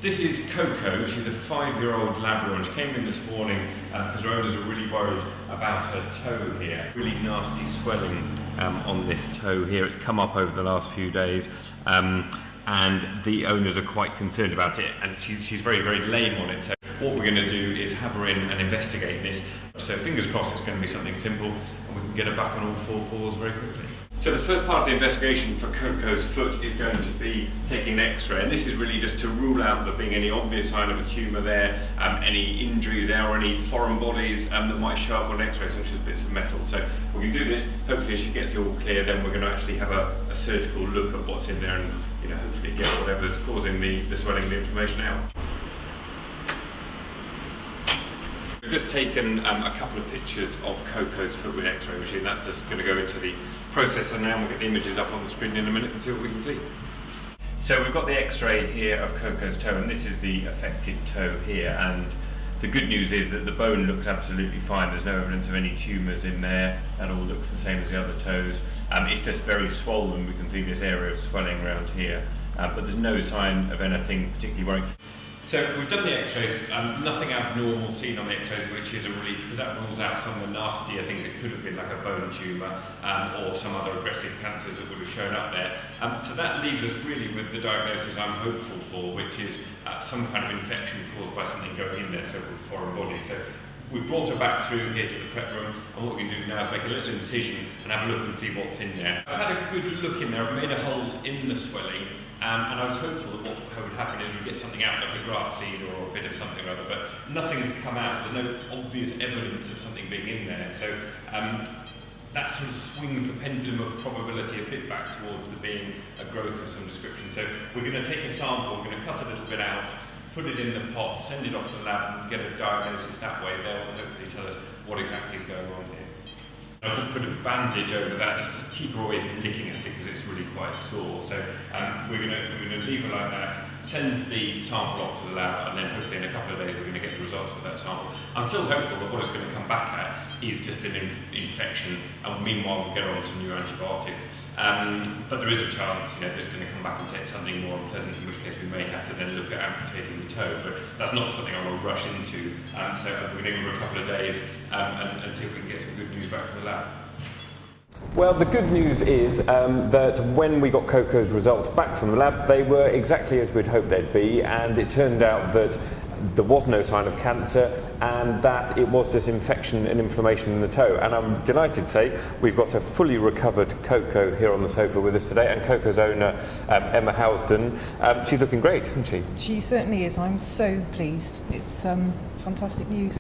This is Coco. She's a 5-year-old labrador, and she came in this morning because her owners are really worried about her toe here. Really nasty swelling on this toe here. It's come up over the last few days, and the owners are quite concerned about it, and she's very, very lame on it. So what we're going to do is have her in and investigate this. So fingers crossed it's going to be something simple, and we can get her back on all 4 paws very quickly. So the first part of the investigation for Coco's foot is going to be taking an X-ray, and this is really just to rule out there being any obvious sign of a tumour there, any injuries there, or any foreign bodies that might show up on an X-ray, such as bits of metal. So we're going to do this. Hopefully, if she gets it all clear, then we're going to actually have a surgical look at what's in there, and hopefully get whatever's causing the swelling, the inflammation out. We've just taken a couple of pictures of Coco's foot with X-ray machine. That's just going to go into the processor now. We'll get the images up on the screen in a minute and see what we can see. So we've got the X-ray here of Coco's toe, and this is the affected toe here. And the good news is that the bone looks absolutely fine. There's no evidence of any tumours in there. That all looks the same as the other toes. It's just very swollen. We can see this area of swelling around here, but there's no sign of anything particularly worrying. So we've done the X-rays, nothing abnormal seen on the X-rays, which is a relief because that rules out some of the nastier things. It could have been like a bone tumour or some other aggressive cancers that would have shown up there. So that leaves us really with the diagnosis I'm hopeful for, which is some kind of infection caused by something going in there, so called foreign body. So we've brought her back through here to the prep room, and what we can do now is make a little incision and have a look and see what's in there. I've had a good look in there. I've made a hole in the swelling, and I was hopeful that what would happen is we'd get something out, like a grass seed or a bit of something or other, but nothing's come out. There's no obvious evidence of something being in there. So that sort of swings the pendulum of probability a bit back towards there being a growth of some description. So we're going to take a sample, we're going to cut a little bit out, put it in the pot, send it off to the lab and get a diagnosis that way. They'll hopefully tell us what exactly is going on here. I'll just put a bandage over that just to keep her away from licking at it because it's really quite sore. So we're going to leave her like that, send the sample off to the lab, and then hopefully in a couple of days we're going to get the results of that sample. I'm still hopeful that what it's going to come back at is just an infection, and meanwhile we'll get her on some new antibiotics. But there is a chance that it's going to come back and say it's something more unpleasant, in which case we may have to then look at amputating the toe, but that's not something I will rush into. So we're going to give her a couple of days and see if we can get some good news back from the lab. Well, the good news is that when we got Coco's results back from the lab, they were exactly as we'd hoped they'd be, and it turned out that there was no sign of cancer and that it was just infection and inflammation in the toe. And I'm delighted to say we've got a fully recovered Coco here on the sofa with us today, and Coco's owner, Emma Housden. She's looking great, isn't she? She certainly is. I'm so pleased. It's fantastic news.